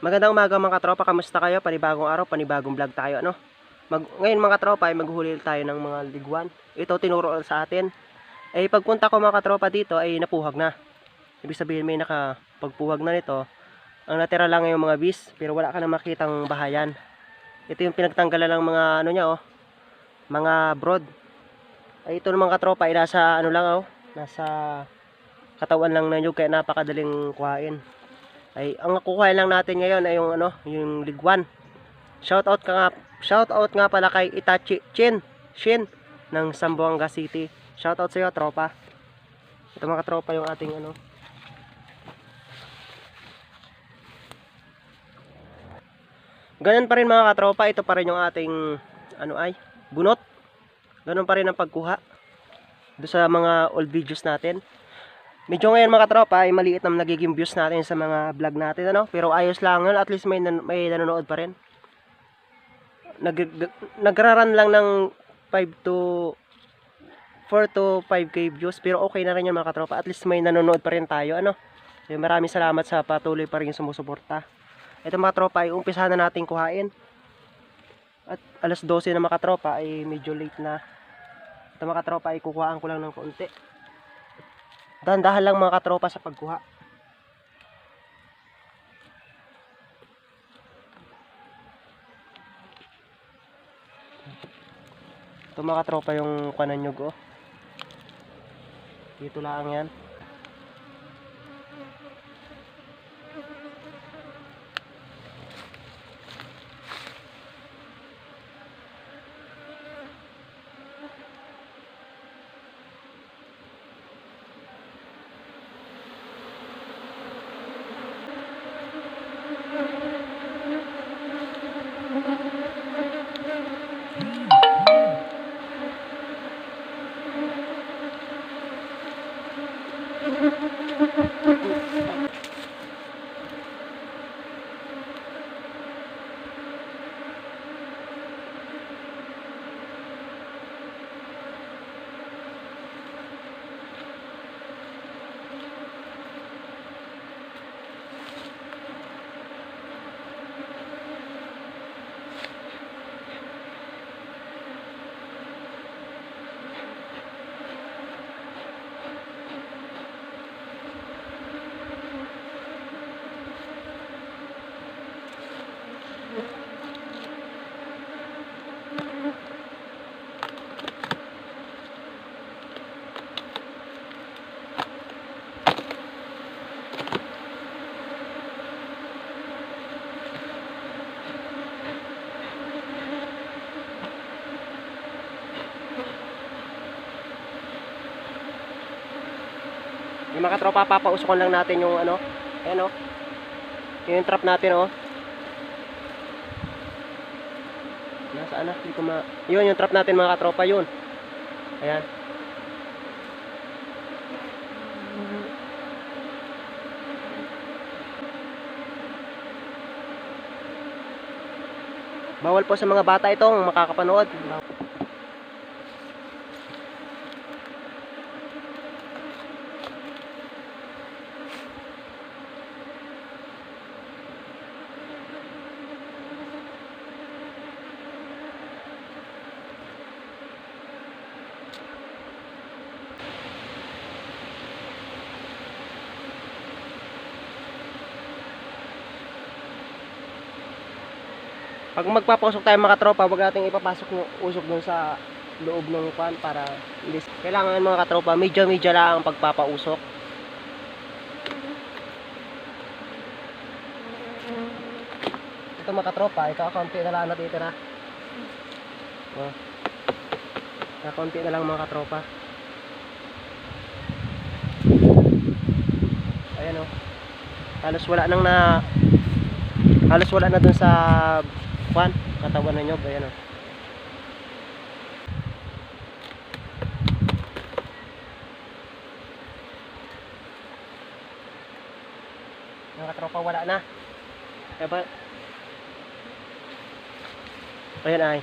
Magandang umaga mga tropa, kamusta kayo? Panibagong araw, panibagong vlog tayo, ano? Ngayon mga tropa ay maghuli tayo ng mga liguan. Ito tinuro sa atin. Eh pagpunta ko mga tropa dito ay napuhag na. Ibig sabihin may nakapagpuhag na nito. Ang natira lang yung mga bis, pero wala ka na makitang bahayan. Ito yung pinagtanggalan ng mga ano niya oh, mga broad. Ay ito ng mga tropa ay nasa ano lang oh, nasa katawan lang na nyug kaya napakadaling kuhain. Ay ang kukuhain lang natin ngayon ay yung ano, yung liguan. Shout out nga pala kay Itachi Shin ng Zamboanga City. Shout out sa iyo, tropa. Ito mga tropa yung ating ano. Ganun pa rin mga katropa, ito pa rin yung ating ano ay bunot. Ganun pa rin ang pagkuha do sa mga old videos natin. Medyo ngayon mga tropa ay maliit na nagiging views natin sa mga vlog natin ano, pero ayos lang yun, at least may nanonood pa rin. Nagraran lang ng 4 to 5k views, pero okay na rin yung mga tropa, at least may nanonood pa rin tayo ano. So, maraming salamat sa patuloy pa rin sumusuporta. Ito mga tropa ay umpisahan na natin kuhain. At alas 12 na mga tropa ay medyo late na. Ito mga tropa ay kukuhaan ko lang ng konti. Dahan-dahan lang mga katropa sa pagkuha. Ito mga katropa yung kanan nyug oh. Dito lang yan. Yung mga tropa, papausukan lang natin yung ano, ayan oh, yung trap natin oh. Nasaan na? Hindi ko yun yung trap natin mga tropa, yun. Ayan. Bawal po sa mga bata itong makakapanood. Pag magpapasok tayo mga tropa, wag nating ipapasok yung usok dun sa loob ng pan para kailangan mga katropa medyo lang ang pagpapausok. Ito mga katropa, ikaw-kaunti na lang natitira. Oh. Kaunti na lang mga katropa. Ayan oh. Halos wala na dun sa katawan ninyo, ayan oh. Mga katropa wala na. Diba? Ayan ay.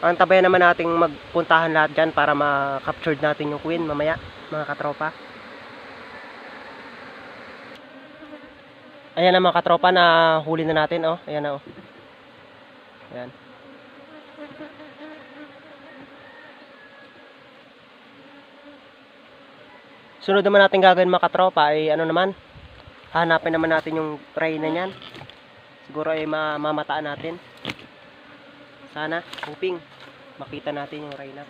Ang tabayan naman nating magpuntahan lahat dyan para ma-capture natin yung queen mamaya mga katropa. Ayan na mga katropa, na huli na natin, oh. Ayan na, oh. Ayan. Sunod naman natin gagawin mga katropa ay ano naman, hanapin naman natin yung tray na niyan. Siguro ay mamataan natin. Sana, hoping makita natin yung rhino.